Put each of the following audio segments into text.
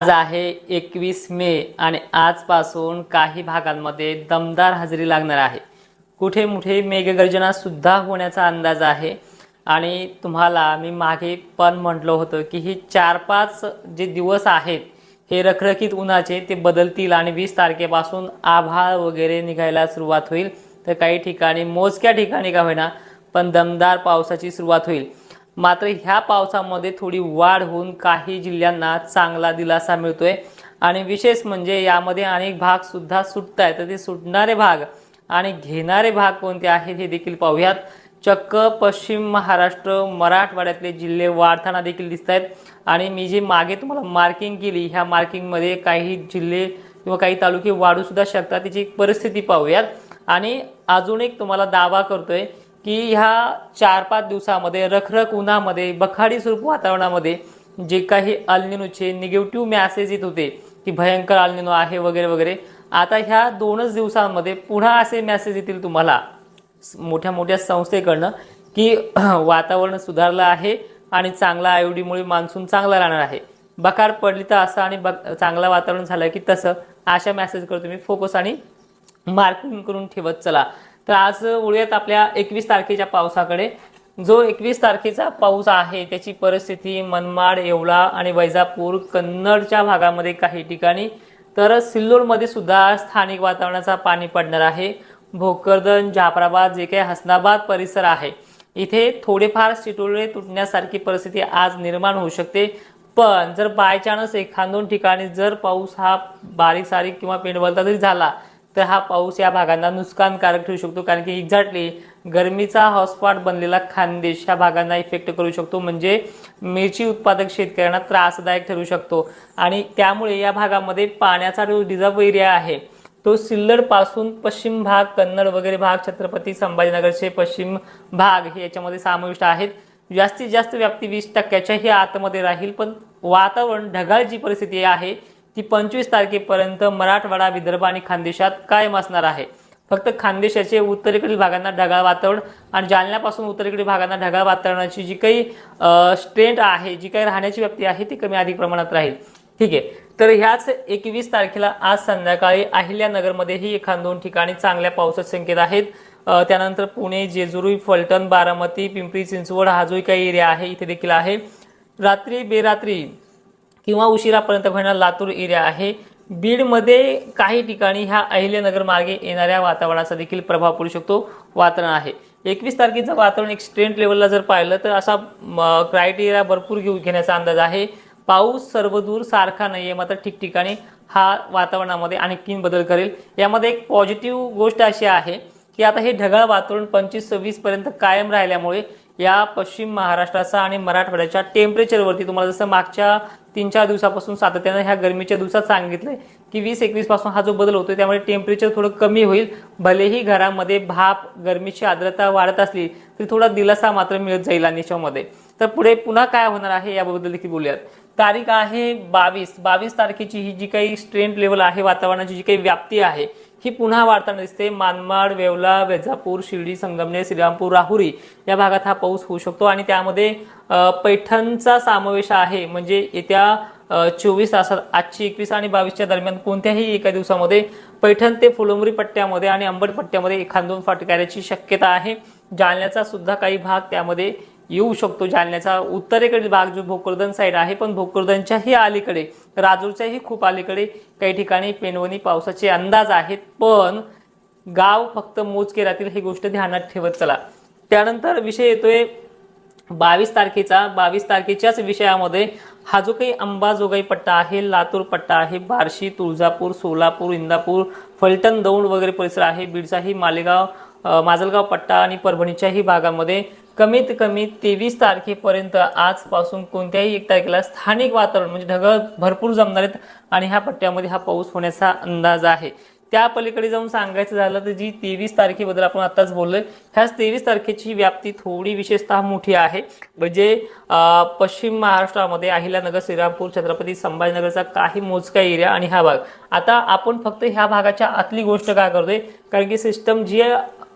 आज आहे 21 मे आणि आजपासून काही भागांमध्ये दमदार हजेरी लागणार आहे। कुठे कुठे मेघगर्जना सुद्धा होण्याचा अंदाज आहे। आणि तुम्हाला मी मागे पण म्हटलं होतं की ही 4-5 जे दिवस आहेत हे रखरखीत उन्हाचे ते बदलतील आणि 20 तारखेपासून आभाळ वगैरे निघायला सुरुवात होईल। तर काही ठिकाणी मोजक्या ठिकाणी का होईना पण दमदार पावसाची सुरुवात होईल। मात्र ह्या पावसामध्ये थोडी वाढ होऊन काही जिल्ह्यांना चांगला दिलासा मिळतोय आणि विशेष म्हणजे यामध्ये अनेक भाग सुद्धा सुटत आहेत। तर ते सुटणारे भाग आणि घेणारे भाग कोणते आहेत हे देखील पाहूयात। चक्क पश्चिम महाराष्ट्र मराठवाड्यातले जिल्हे वाढताना देखील दिसत आहेत आणि मी जी मागे तुम्हाला मार्किंग केली ह्या मार्किंगमध्ये काही जिल्हे किंवा काही तालुके वाढू सुद्धा शकतात। त्याची परिस्थिती पाहूयात आणि अजून एक तुम्हाला दावा करतोय की ह्या 4-5 दिवसामध्ये रखरख उन्हामध्ये बखाडी स्वरूप वातावरणामध्ये जे काही अल्निनोचे निगेटिव्ह मेसेज येत होते की भयंकर अल्निनो आहे वगैरे वगैरे, आता ह्या 2च दिवसांमध्ये पुन्हा असे मेसेज येतील तुम्हाला मोठ्या मोठ्या संस्थेकडनं की वातावरण सुधारलं आहे आणि चांगला आयोडीमुळे मान्सून चांगला राहणार आहे। बखार पडली तर असं आणि चांगला वातावरण झालं की तसं, अशा मेसेजकडे तुम्ही फोकस आणि मार्किंग करून ठेवत चला। तर आज वळूयात आपल्या 21 तारखेच्या पावसाकडे। जो 21 तारखेचा पाऊस आहे त्याची परिस्थिती मनमाड, येवला आणि वैजापूर कन्नडच्या भागामध्ये काही ठिकाणी, तर सिल्लोडमध्ये सुद्धा स्थानिक वातावरणाचा पाणी पडणार आहे। भोकरदन, जाफराबाद जे काही हसनाबाद परिसर आहे इथे थोडेफार शिटोळे तुटण्यासारखी परिस्थिती आज निर्माण होऊ शकते। पण जर बाय चान्स एखाद ठिकाणी जर पाऊस हा बारीक सारीक किंवा पेंडवलता जरी झाला तर हा पाऊस या भागांना नुकसानकारक ठरू शकतो, कारण की एक्झॅक्टली गरमीचा हॉटस्पॉट बनलेला खानदेश ह्या भागांना इफेक्ट करू शकतो, म्हणजे मिरची उत्पादक शेतकऱ्यांना त्रासदायक ठरू शकतो। आणि त्यामुळे या भागामध्ये पाण्याचा जो रिझर्व एरिया आहे तो सिल्लोड पासून पश्चिम भाग, कन्नड वगैरे भाग, छत्रपती संभाजीनगरचे पश्चिम भाग हे याच्यामध्ये समाविष्ट आहेत। जास्तीत जास्त व्याप्ती 20% ही आतमध्ये राहील, पण वातावरण ढगाळ जी परिस्थिती आहे ती 25 तारखेपर्यंत मराठवाडा, विदर्भ आणि खानदेशात कायम असणार आहे। फक्त खानदेशाचे उत्तरेकडील भागांना ढगाळ वातावरण आणि जालन्यापासून उत्तरेकडील भागांना ढगाळ वातावरणाची जी काही स्ट्रेंथ आहे, जी काही राहण्याची व्याप्ती आहे ती कमी अधिक प्रमाणात राहील। ठीक आहे, तर ह्याच 21 तारखेला आज संध्याकाळी अहिल्यानगरमध्येही एखाद-2 ठिकाणी चांगल्या पावसाचे संकेत आहेत। त्यानंतर पुणे, जेजुरी, फलटण, बारामती, पिंपरी चिंचवड हा जो काही एरिया आहे इथे देखील आहे। रात्री बेरात्री किंवा उशिरापर्यंत होणार लातूर एरिया आहे। बीडमध्ये काही ठिकाणी ह्या अहिल्यानगर मार्गे येणाऱ्या वातावरणाचा देखील प्रभाव पडू शकतो वातावरण आहे। 21 तारखेचं वातावरण एक स्ट्रेंट लेवलला जर पाहिलं तर असा क्रायटेरिया भरपूर घेण्याचा अंदाज आहे। पाऊस सर्वदूर सारखा नाहीये, मात्र ठिकठिकाणी हा वातावरणामध्ये आणखीन बदल करेल। यामध्ये एक पॉझिटिव्ह गोष्ट अशी आहे की आता हे ढगाळ वातावरण 25-26 पर्यंत कायम राहिल्यामुळे या पश्चिम महाराष्ट्राचा आणि मराठवाड्याच्या टेम्परेचरवरती तुम्हाला जसं मागच्या 3-4 दिवसापासून सातत्याने ह्या गरमीच्या दिवसात सांगितलंय की 20-21 पासून हा जो बदल होतोय त्यामुळे टेम्परेचर थोडं कमी होईल। भलेही घरामध्ये भाप, गरमीची आर्द्रता वाढत असली तरी थोडा दिलासा मात्र मिळत जाईल अनिश्चितमध्ये। तर पुढे पुन्हा काय होणार आहे याबद्दल देखील बोलूयात। तारीख आहे 22 तारखेची ही जी काही स्ट्रेंट लेवल आहे वातावरणाची जी काही व्याप्ती आहे ही पुन्हा वाढताना दिसते। मानमाड, वेवला, वैजापूर, शिर्डी, संगमनेर, श्रीरामपूर, राहुरी या भागात हा पाऊस होऊ शकतो आणि त्यामध्ये पैठणचा समावेश आहे। म्हणजे येत्या 24 तासात आजची 21 आणि 22च्या दरम्यान कोणत्याही एका दिवसामध्ये पैठण ते फुलंब्री पट्ट्यामध्ये आणि अंबड पट्ट्यामध्ये एखाद-2 फटकाऱ्याची शक्यता आहे। जालन्याचा सुद्धा काही भाग त्यामध्ये येऊ शकतो। जालन्याचा उत्तरेकडील भाग जो भोकरदन साईड आहे, पण भोकरदनच्याही अलीकडे, राजूरच्याही खूप अलीकडे काही ठिकाणी पेनवणी पावसाचे अंदाज आहेत, पण गाव फक्त मोजके राहतील ही गोष्ट ध्यानात ठेवत चला। त्यानंतर विषय येतोय 22 तारखेचा। 22 तारखेच्याच विषयामध्ये हा जो काही अंबाजोगाई पट्टा आहे, लातूर पट्टा आहे, बार्शी, तुळजापूर, सोलापूर, इंदापूर, फलटण, दौंड वगैरे परिसर आहे, बीडचाही मालेगाव, माजलगाव पट्टा आणि परभणीच्याही भागामध्ये कमीत कमी 23 तारखेपर्यंत आजपासून कोणत्याही 1 तारखेला स्थानिक वातावरण म्हणजे ढग भरपूर जमणार आहेत आणि ह्या पट्ट्यामध्ये हा पाऊस होण्याचा अंदाज आहे। त्या पलीकडे जाऊन सांगायचं झालं तर जी 23 तारखेबद्दल आपण आताच बोललोय, ह्याच 23 तारखेची व्याप्ती थोडी विशेषतः मोठी आहे। म्हणजे पश्चिम महाराष्ट्रामध्ये अहिल्यानगर, श्रीरामपूर, छत्रपती संभाजीनगरचा काही मोजका एरिया आणि हा भाग। आता आपण फक्त ह्या भागाच्या आतली गोष्ट काय करतोय, कारण की सिस्टम जी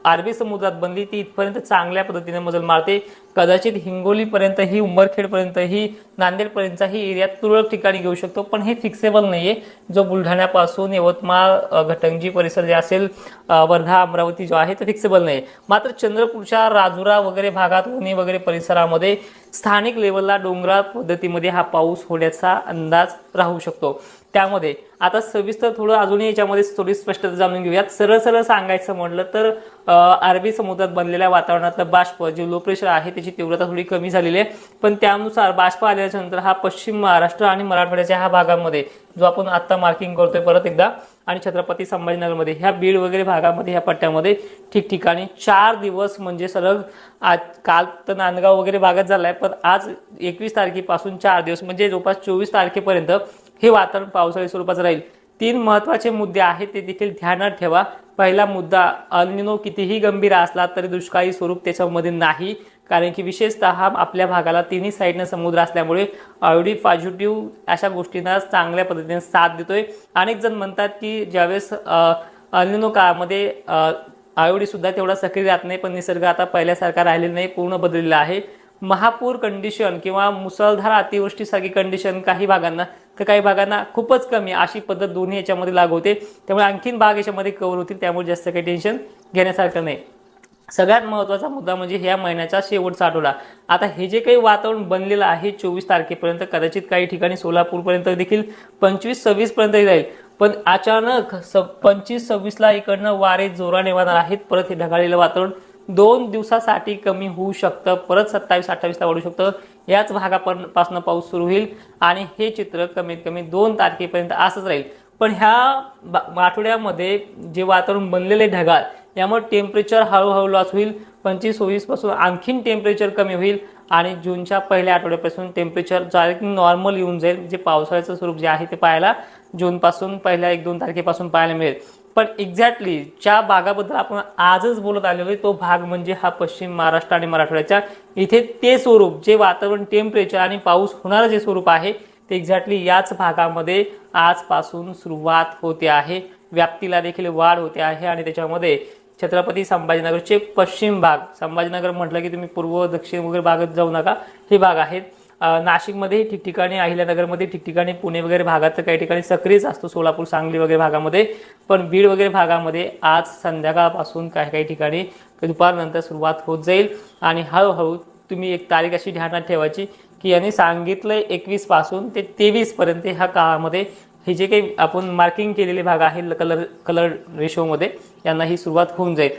अरबी समुद्रात बनली ती इथपर्यंत चांगल्या पद्धतीने मजल मारते। कदाचित हिंगोलीपर्यंत ही, उंबरखेडपर्यंत ही, नांदेडपर्यंत ही एरिया तुरळक ठिकाणी घेऊ शकतो, पण हे फिक्सेबल नाहीये. जो बुलढाण्यापासून यवतमाळ, घटंजी परिसर जे असेल, वर्धा, अमरावती जो आहे तो फिक्सेबल नाही. मात्र चंद्रपूरच्या राजुरा वगैरे भागात, उनी वगैरे परिसरामध्ये स्थानिक लेवलला डोंगराळ पद्धतीमध्ये हा पाऊस होण्याचा अंदाज राहू शकतो. त्यामध्ये आता सविस्तर थोडं अजूनही याच्यामध्ये थोडी स्पष्टता जाणून घेऊयात. सरळ सरळ सांगायचं म्हटलं तर अरबी समुद्रात बनलेल्या वातावरणातलं बाष्प, जे लो प्रेशर आहे त्याची तीव्रता थोडी कमी झालेली आहे. पण त्यानुसार बाष्प आल्याच्या नंतर हा पश्चिम महाराष्ट्र आणि मराठवाड्याच्या ह्या भागामध्ये, जो आपण आता मार्किंग करतोय परत एकदा, आणि छत्रपती संभाजीनगरमध्ये, ह्या बीड वगैरे भागामध्ये, ह्या पट्ट्यामध्ये ठिकठिकाणी 4 दिवस म्हणजे सलग, आज काल तर नांदगाव वगैरे भागात झालाय, पण आज 21 तारखेपासून 4 दिवस म्हणजे जवळपास 24 तारखेपर्यंत हे वातावरण पावसाळी स्वरूपाचं राहील. 3 महत्त्वाचे मुद्दे आहेत ते देखील ध्यानात ठेवा. पहिला मुद्दा, अल निनो कितीही गंभीर असला तरी दुष्काळी स्वरूप त्याच्यामध्ये नाही, कारण की विशेषतः आपल्या भागाला तिन्ही साईडनं समुद्र असल्यामुळे आयोडी पॉझिटिव्ह अशा गोष्टींना चांगल्या पद्धतीने साथ देतोय. अनेक जण म्हणतात की ज्यावेळेस अल निनो काळामध्ये आयोडी सुद्धा तेवढा सक्रिय राहत नाही, पण निसर्ग आता पहिल्यासारखा राहिलेला नाही, पूर्ण बदललेला आहे. महापूर कंडिशन किंवा मुसळधार अतिवृष्टीसारखी कंडिशन काही भागांना, तर काही भागांना खूपच कमी, अशी पद्धत दोन्ही याच्यामध्ये लागू होते. त्यामुळे आणखीन भाग याच्यामध्ये कव्हर होतील, त्यामुळे जास्त काही टेन्शन घेण्यासारखं नाही. सगळ्यात महत्त्वाचा मुद्दा म्हणजे ह्या महिन्याचा शेवटचा आठवडा. आता हे जे काही वातावरण बनलेलं आहे 24 तारखेपर्यंत, कदाचित काही ठिकाणी सोलापूरपर्यंत देखील 25-26 पर्यंत जाईल, पण अचानक 25-26ला इकडनं वारे जोराने वाहणार आहेत. परत हे ढगाळलेलं वातावरण 2 दिवसासाठी कमी होऊ शकतं, परत 27-28ला वाढू शकतं. याच भागापासून पाऊस सुरू होईल आणि हे चित्र कमीत कमी 2 तारखेपर्यंत असंच राहील. पण ह्या आठवड्यामध्ये जे वातावरण बनलेले ढगाळ, यामुळे टेम्परेचर हळूहळू लॉस होईल. 25-26 पासून आणखीन टेम्परेचर कमी होईल आणि जूनच्या पहिल्या आठवड्यापासून टेम्परेचर डायरेक्ट नॉर्मल येऊन जाईल. जे पावसाळ्याचं स्वरूप जे आहे ते पाहायला जूनपासून पहिल्या 1-2 तारखेपासून पाहायला मिळेल. पण एक्झॅक्टली ज्या भागाबद्दल आपण आजच बोलत आलेलो आहे, तो भाग म्हणजे हा पश्चिम महाराष्ट्र आणि मराठवाड्याच्या, इथे ते स्वरूप, जे वातावरण, टेम्परेचर आणि पाऊस होणारं जे स्वरूप आहे, ते एक्झॅक्टली याच भागामध्ये आजपासून सुरुवात होते आहे. व्याप्तीला देखील वाढ होते आहे आणि त्याच्यामध्ये छत्रपती संभाजीनगरचे पश्चिम भाग, संभाजीनगर म्हटलं की तुम्ही पूर्व दक्षिण वगैरे भागात जाऊ नका, हे भाग आहेत. नाशिकमध्ये ठिकठिकाणी, अहिल्यानगरमध्ये ठिकठिकाणी, पुणे वगैरे भागात तर काही ठिकाणी सक्रियच असतो, सोलापूर, सांगली वगैरे भागामध्ये. पण बीड वगैरे भागामध्ये आज संध्याकाळपासून काही काही ठिकाणी दुपारनंतर सुरुवात होत जाईल आणि हळूहळू तुम्ही एक तारीख अशी ध्यानात ठेवायची की यांनी सांगितलंय 21 पासून ते 23 पर्यंत ह्या काळामध्ये हे जे काही आपण मार्किंग केलेले भाग आहे कलर रेशोमध्ये, यांना ही सुरुवात होऊन जाईल.